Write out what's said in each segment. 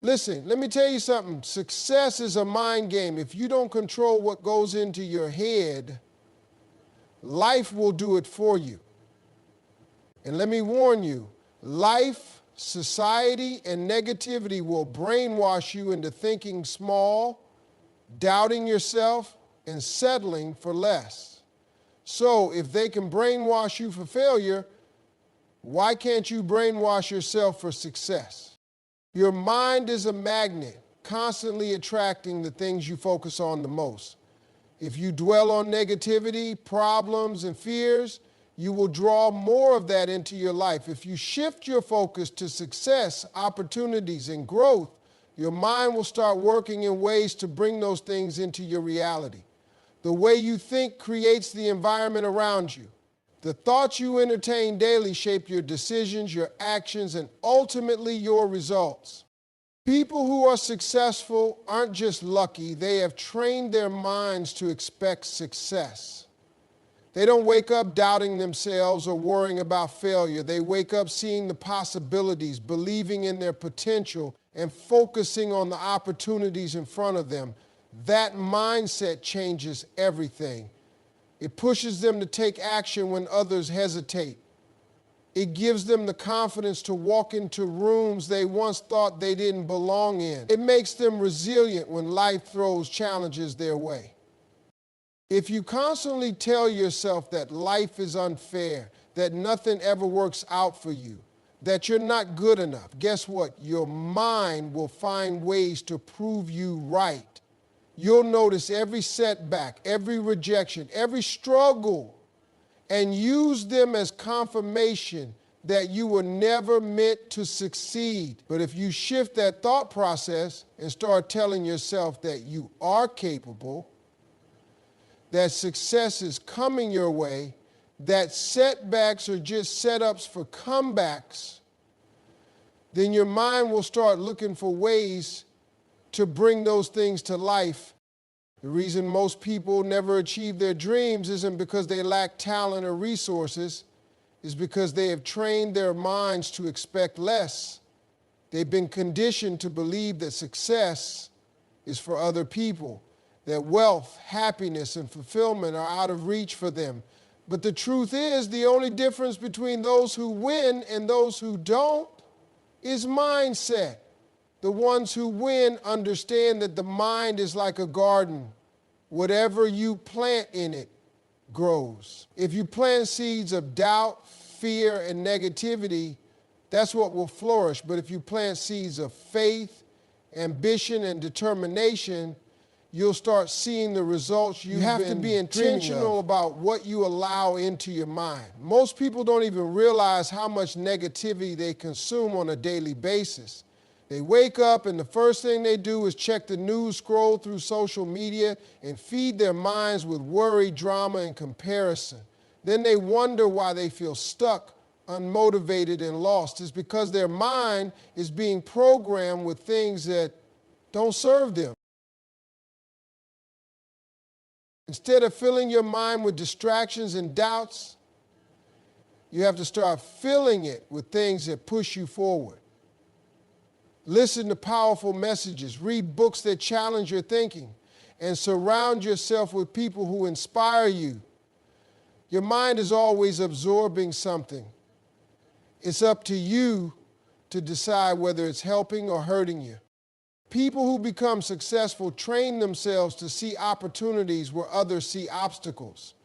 Listen, let me tell you something. Success is a mind game. If you don't control what goes into your head, life will do it for you. And let me warn you, life, society, and negativity will brainwash you into thinking small, doubting yourself, and settling for less. So if they can brainwash you for failure, why can't you brainwash yourself for success? Your mind is a magnet, constantly attracting the things you focus on the most. If you dwell on negativity, problems, and fears, you will draw more of that into your life. If you shift your focus to success, opportunities, and growth, your mind will start working in ways to bring those things into your reality. The way you think creates the environment around you. The thoughts you entertain daily shape your decisions, your actions, and ultimately your results. People who are successful aren't just lucky, they have trained their minds to expect success. They don't wake up doubting themselves or worrying about failure. They wake up seeing the possibilities, believing in their potential, and focusing on the opportunities in front of them. That mindset changes everything. It pushes them to take action when others hesitate. It gives them the confidence to walk into rooms they once thought they didn't belong in. It makes them resilient when life throws challenges their way. If you constantly tell yourself that life is unfair, that nothing ever works out for you, that you're not good enough, guess what? Your mind will find ways to prove you right. You'll notice every setback, every rejection, every struggle, and use them as confirmation that you were never meant to succeed. But if you shift that thought process and start telling yourself that you are capable, that success is coming your way, that setbacks are just setups for comebacks, then your mind will start looking for ways to bring those things to life. The reason most people never achieve their dreams isn't because they lack talent or resources, it's because they have trained their minds to expect less. They've been conditioned to believe that success is for other people, that wealth, happiness, and fulfillment are out of reach for them. But the truth is, the only difference between those who win and those who don't is mindset. The ones who win understand that the mind is like a garden. Whatever you plant in it grows. If you plant seeds of doubt, fear, and negativity, that's what will flourish. But if you plant seeds of faith, ambition, and determination, you'll start seeing the results you've been dreaming of. You have to be intentional about what you allow into your mind. Most people don't even realize how much negativity they consume on a daily basis. They wake up and the first thing they do is check the news, scroll through social media, and feed their minds with worry, drama, and comparison. Then they wonder why they feel stuck, unmotivated, and lost. It's because their mind is being programmed with things that don't serve them. Instead of filling your mind with distractions and doubts, you have to start filling it with things that push you forward. Listen to powerful messages, read books that challenge your thinking, and surround yourself with people who inspire you. Your mind is always absorbing something. It's up to you to decide whether it's helping or hurting you. People who become successful train themselves to see opportunities where others see obstacles.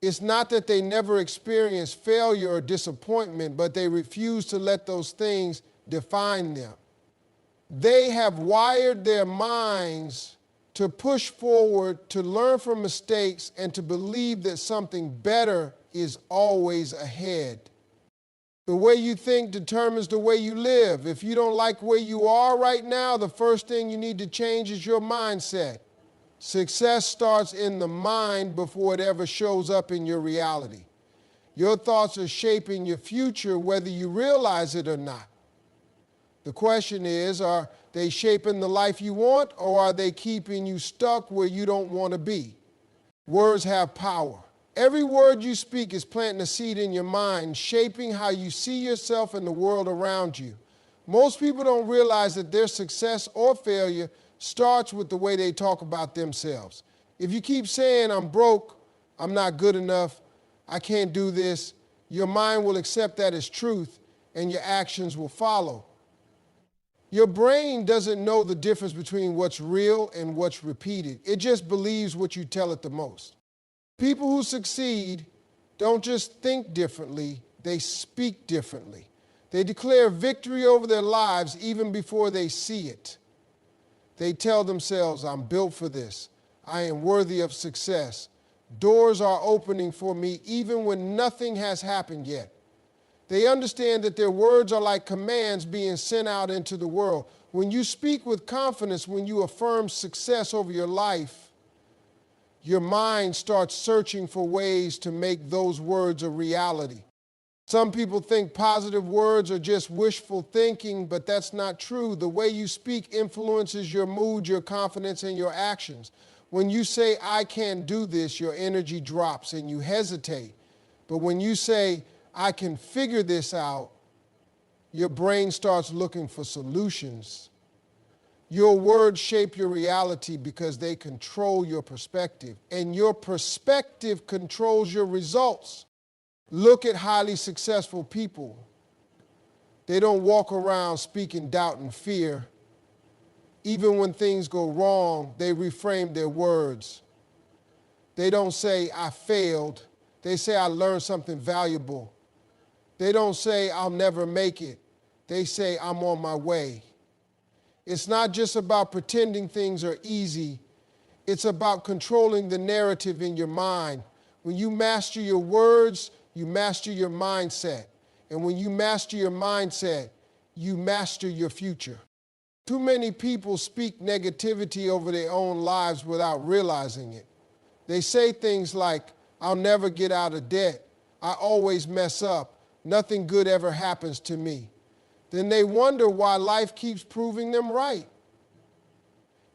It's not that they never experience failure or disappointment, but they refuse to let those things define them. They have wired their minds to push forward, to learn from mistakes, and to believe that something better is always ahead. The way you think determines the way you live. If you don't like where you are right now, the first thing you need to change is your mindset. Success starts in the mind before it ever shows up in your reality. Your thoughts are shaping your future whether you realize it or not. The question is, are they shaping the life you want, or are they keeping you stuck where you don't want to be? Words have power. Every word you speak is planting a seed in your mind, shaping how you see yourself and the world around you. Most people don't realize that their success or failure starts with the way they talk about themselves. If you keep saying, I'm broke, I'm not good enough, I can't do this, your mind will accept that as truth and your actions will follow. Your brain doesn't know the difference between what's real and what's repeated. It just believes what you tell it the most. People who succeed don't just think differently, they speak differently. They declare victory over their lives even before they see it. They tell themselves, I'm built for this. I am worthy of success. Doors are opening for me even when nothing has happened yet. They understand that their words are like commands being sent out into the world. When you speak with confidence, when you affirm success over your life, your mind starts searching for ways to make those words a reality. Some people think positive words are just wishful thinking, but that's not true. The way you speak influences your mood, your confidence, and your actions. When you say, I can't do this, your energy drops and you hesitate. But when you say, I can figure this out, your brain starts looking for solutions. Your words shape your reality because they control your perspective, and your perspective controls your results. Look at highly successful people. They don't walk around speaking doubt and fear. Even when things go wrong, they reframe their words. They don't say, I failed. They say, I learned something valuable. They don't say, I'll never make it. They say, I'm on my way. It's not just about pretending things are easy. It's about controlling the narrative in your mind. When you master your words, you master your mindset. And when you master your mindset, you master your future. Too many people speak negativity over their own lives without realizing it. They say things like, I'll never get out of debt. I always mess up. Nothing good ever happens to me. Then they wonder why life keeps proving them right.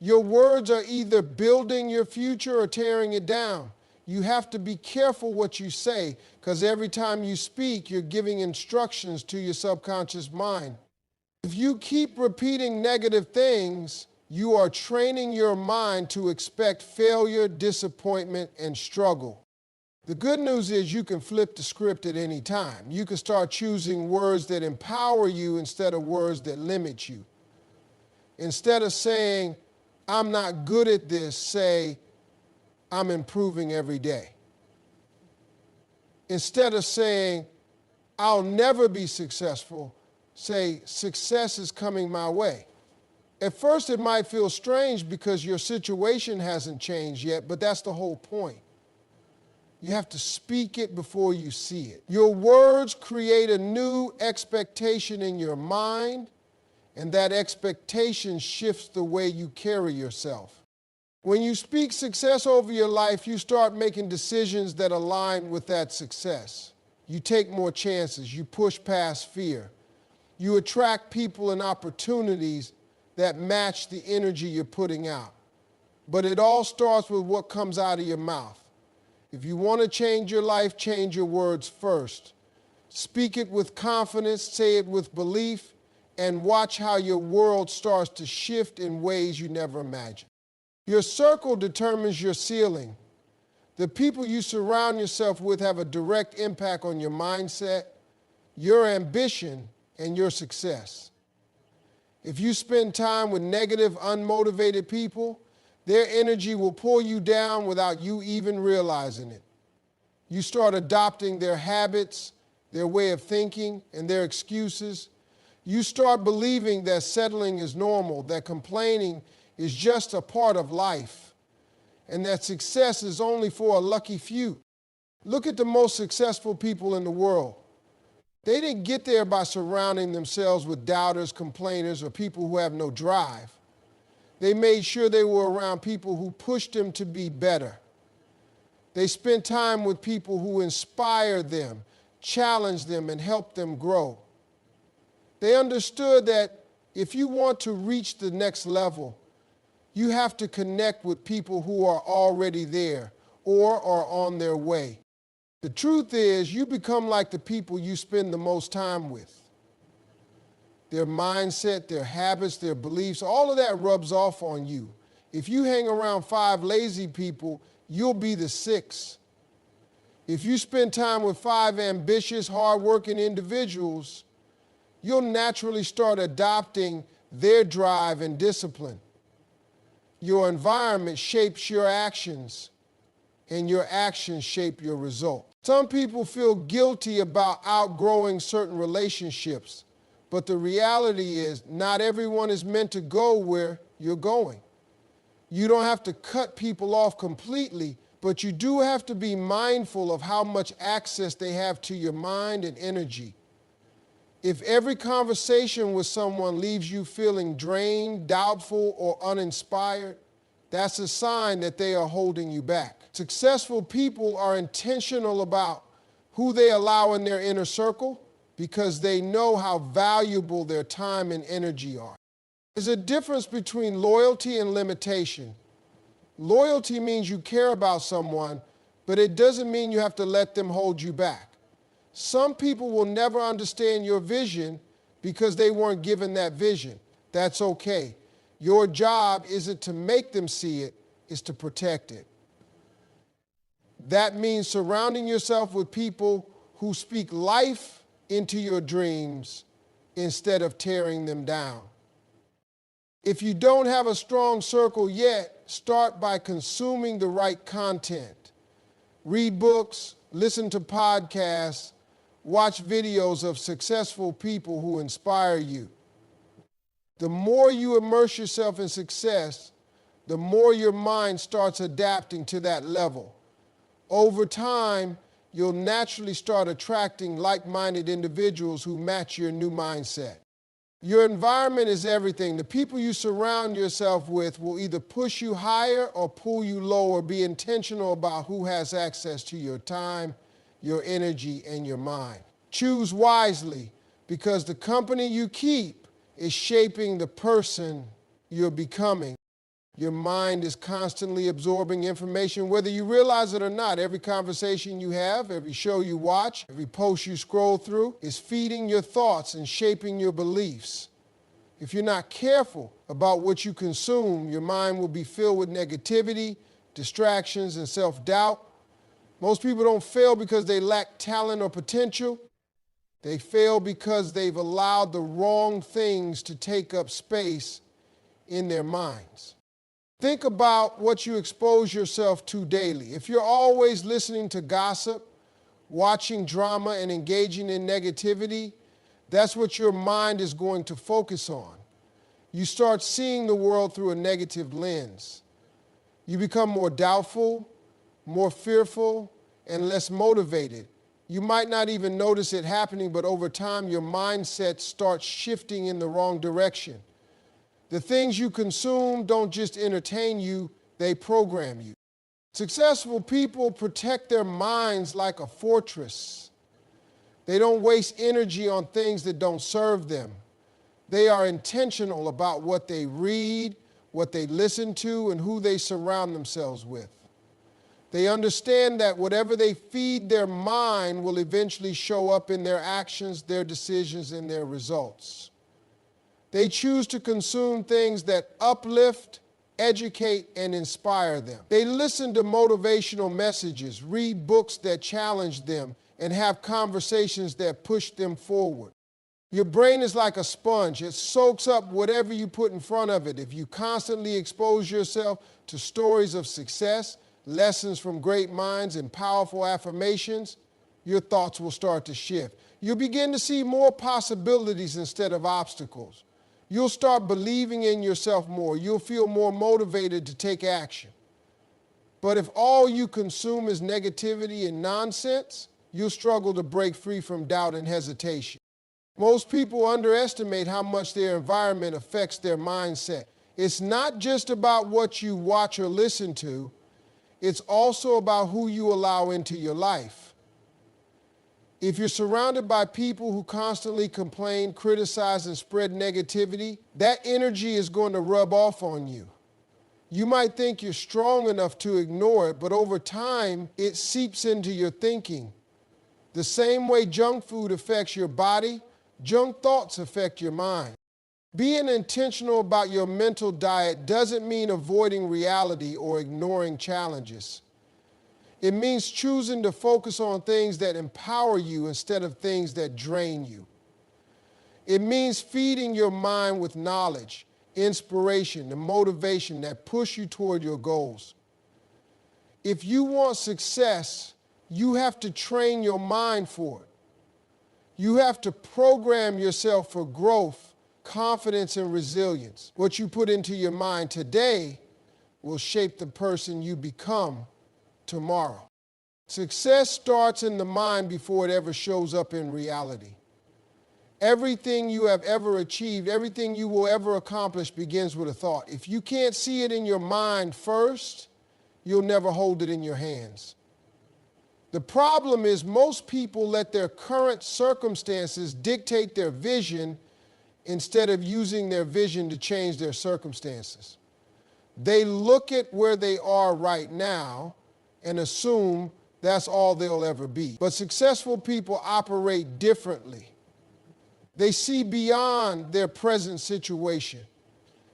Your words are either building your future or tearing it down. You have to be careful what you say, because every time you speak, you're giving instructions to your subconscious mind. If you keep repeating negative things, you are training your mind to expect failure, disappointment, and struggle. The good news is you can flip the script at any time. You can start choosing words that empower you instead of words that limit you. Instead of saying, I'm not good at this, say, I'm improving every day. Instead of saying, I'll never be successful, say, success is coming my way. At first it might feel strange because your situation hasn't changed yet, but that's the whole point. You have to speak it before you see it. Your words create a new expectation in your mind, and that expectation shifts the way you carry yourself. When you speak success over your life, you start making decisions that align with that success. You take more chances. You push past fear. You attract people and opportunities that match the energy you're putting out. But it all starts with what comes out of your mouth. If you want to change your life, change your words first. Speak it with confidence, say it with belief, and watch how your world starts to shift in ways you never imagined. Your circle determines your ceiling. The people you surround yourself with have a direct impact on your mindset, your ambition, and your success. If you spend time with negative, unmotivated people, their energy will pull you down without you even realizing it. You start adopting their habits, their way of thinking, and their excuses. You start believing that settling is normal, that complaining is just a part of life, and that success is only for a lucky few. Look at the most successful people in the world. They didn't get there by surrounding themselves with doubters, complainers, or people who have no drive. They made sure they were around people who pushed them to be better. They spent time with people who inspired them, challenged them, and helped them grow. They understood that if you want to reach the next level, you have to connect with people who are already there or are on their way. The truth is, you become like the people you spend the most time with. their mindset, their habits, their beliefs, all of that rubs off on you. If you hang around 5 lazy people, you'll be the 6th. If you spend time with 5 ambitious, hardworking individuals, you'll naturally start adopting their drive and discipline. Your environment shapes your actions, and your actions shape your results. Some people feel guilty about outgrowing certain relationships, but the reality is not everyone is meant to go where you're going. You don't have to cut people off completely, but you do have to be mindful of how much access they have to your mind and energy. If every conversation with someone leaves you feeling drained, doubtful, or uninspired, that's a sign that they are holding you back. Successful people are intentional about who they allow in their inner circle because they know how valuable their time and energy are. There's a difference between loyalty and limitation. Loyalty means you care about someone, but it doesn't mean you have to let them hold you back. Some people will never understand your vision because they weren't given that vision. That's okay. Your job isn't to make them see it, it's to protect it. That means surrounding yourself with people who speak life into your dreams instead of tearing them down. If you don't have a strong circle yet, start by consuming the right content. Read books, listen to podcasts, watch videos of successful people who inspire you. The more you immerse yourself in success, the more your mind starts adapting to that level. Over time, you'll naturally start attracting like-minded individuals who match your new mindset. Your environment is everything. The people you surround yourself with will either push you higher or pull you lower. Be intentional about who has access to your time, your energy, and your mind. Choose wisely because the company you keep is shaping the person you're becoming. Your mind is constantly absorbing information, whether you realize it or not. Every conversation you have, every show you watch, every post you scroll through is feeding your thoughts and shaping your beliefs. If you're not careful about what you consume, your mind will be filled with negativity, distractions, and self-doubt. Most people don't fail because they lack talent or potential. They fail because they've allowed the wrong things to take up space in their minds. Think about what you expose yourself to daily. If you're always listening to gossip, watching drama, and engaging in negativity, that's what your mind is going to focus on. You start seeing the world through a negative lens. You become more doubtful, more fearful, and less motivated. You might not even notice it happening, but over time, your mindset starts shifting in the wrong direction. The things you consume don't just entertain you, they program you. Successful people protect their minds like a fortress. They don't waste energy on things that don't serve them. They are intentional about what they read, what they listen to, and who they surround themselves with. They understand that whatever they feed their mind will eventually show up in their actions, their decisions, and their results. They choose to consume things that uplift, educate, and inspire them. They listen to motivational messages, read books that challenge them, and have conversations that push them forward. Your brain is like a sponge. It soaks up whatever you put in front of it. If you constantly expose yourself to stories of success, lessons from great minds, and powerful affirmations, your thoughts will start to shift. You'll begin to see more possibilities instead of obstacles. You'll start believing in yourself more. You'll feel more motivated to take action. But if all you consume is negativity and nonsense, you'll struggle to break free from doubt and hesitation. Most people underestimate how much their environment affects their mindset. It's not just about what you watch or listen to. It's also about who you allow into your life. If you're surrounded by people who constantly complain, criticize, and spread negativity, that energy is going to rub off on you. You might think you're strong enough to ignore it, but over time, it seeps into your thinking. The same way junk food affects your body, Junk thoughts affect your mind. Being intentional about your mental diet doesn't mean avoiding reality or ignoring challenges. It means choosing to focus on things that empower you instead of things that drain you. It means feeding your mind with knowledge, inspiration, and motivation that push you toward your goals. If you want success, you have to train your mind for it. You have to program yourself for growth, confidence, and resilience. What you put into your mind today will shape the person you become tomorrow. Success starts in the mind before it ever shows up in reality. Everything you have ever achieved, everything you will ever accomplish begins with a thought. If you can't see it in your mind first, you'll never hold it in your hands. The problem is most people let their current circumstances dictate their vision instead of using their vision to change their circumstances. They look at where they are right now and assume that's all they'll ever be. But successful people operate differently. They see beyond their present situation.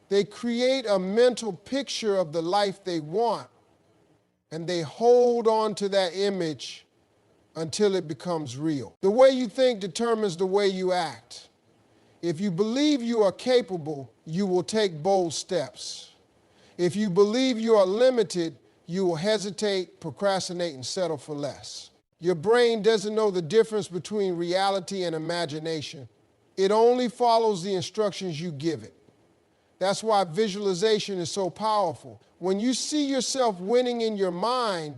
They create a mental picture of the life they want, and they hold on to that image until it becomes real. The way you think determines the way you act. If you believe you are capable, you will take bold steps. If you believe you are limited, you will hesitate, procrastinate, and settle for less. Your brain doesn't know the difference between reality and imagination. It only follows the instructions you give it. That's why visualization is so powerful. When you see yourself winning in your mind,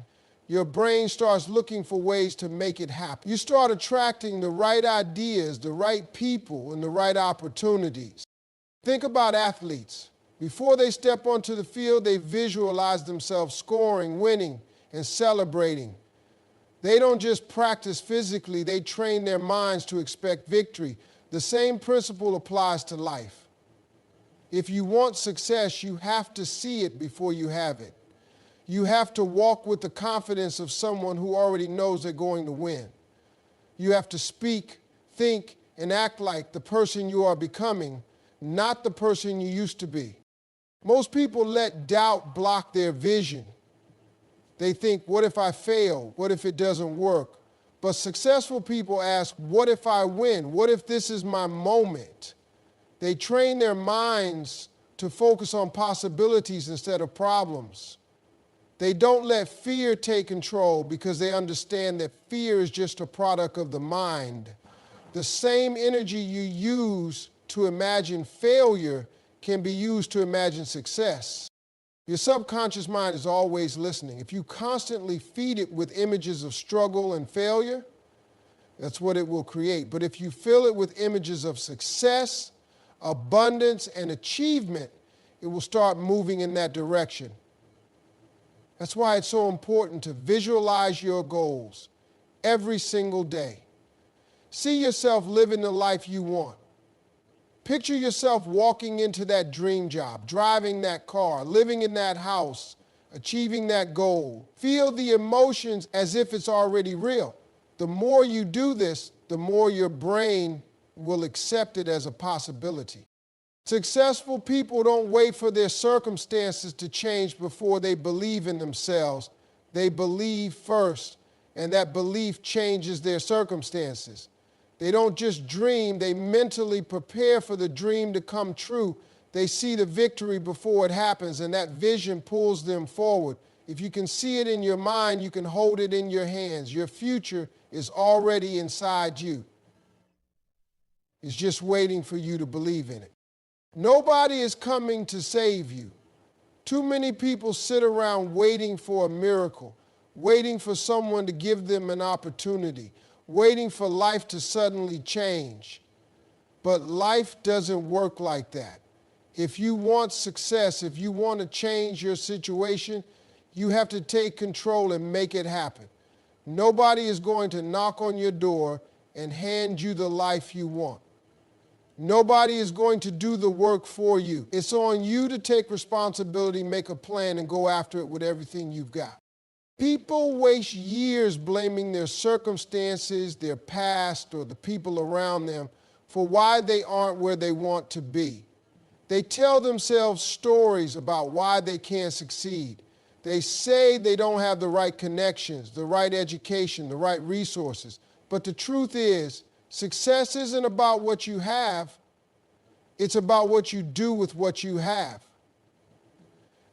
your brain starts looking for ways to make it happen. You start attracting the right ideas, the right people, and the right opportunities. Think about athletes. Before they step onto the field, they visualize themselves scoring, winning, and celebrating. They don't just practice physically, they train their minds to expect victory. The same principle applies to life. If you want success, you have to see it before you have it. You have to walk with the confidence of someone who already knows they're going to win. You have to speak, think, and act like the person you are becoming, not the person you used to be. Most people let doubt block their vision. They think, what if I fail? What if it doesn't work? But successful people ask, what if I win? What if this is my moment? They train their minds to focus on possibilities instead of problems. They don't let fear take control because they understand that fear is just a product of the mind. The same energy you use to imagine failure can be used to imagine success. Your subconscious mind is always listening. If you constantly feed it with images of struggle and failure, that's what it will create. But if you fill it with images of success, abundance, and achievement, it will start moving in that direction. That's why it's so important to visualize your goals every single day. See yourself living the life you want. Picture yourself walking into that dream job, driving that car, living in that house, achieving that goal. Feel the emotions as if it's already real. The more you do this, the more your brain will accept it as a possibility. Successful people don't wait for their circumstances to change before they believe in themselves. They believe first, and that belief changes their circumstances. They don't just dream, they mentally prepare for the dream to come true. They see the victory before it happens, and that vision pulls them forward. If you can see it in your mind, you can hold it in your hands. Your future is already inside you. It's just waiting for you to believe in it. Nobody is coming to save you. Too many people sit around waiting for a miracle, waiting for someone to give them an opportunity, waiting for life to suddenly change. But life doesn't work like that. If you want success, if you want to change your situation, you have to take control and make it happen. Nobody is going to knock on your door and hand you the life you want. Nobody is going to do the work for you. It's on you to take responsibility, make a plan, and go after it with everything you've got. People waste years blaming their circumstances, their past, or the people around them for why they aren't where they want to be. They tell themselves stories about why they can't succeed. They say they don't have the right connections, the right education, the right resources. But the truth is, success isn't about what you have, it's about what you do with what you have.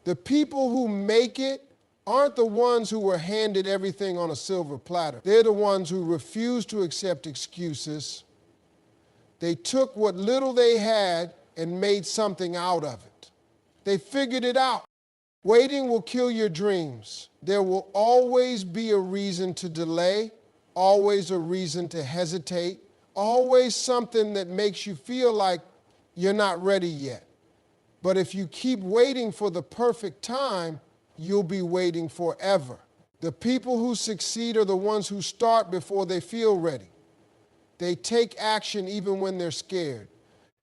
The people who make it aren't the ones who were handed everything on a silver platter. They're the ones who refuse to accept excuses. They took what little they had and made something out of it. They figured it out. Waiting will kill your dreams. There will always be a reason to delay, always a reason to hesitate, always something that makes you feel like you're not ready yet. But if you keep waiting for the perfect time, you'll be waiting forever. The people who succeed are the ones who start before they feel ready. They take action even when they're scared.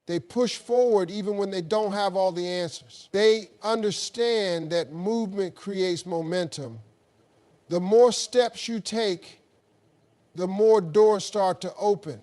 They push forward even when they don't have all the answers. They understand that movement creates momentum. The more steps you take, the more doors start to open.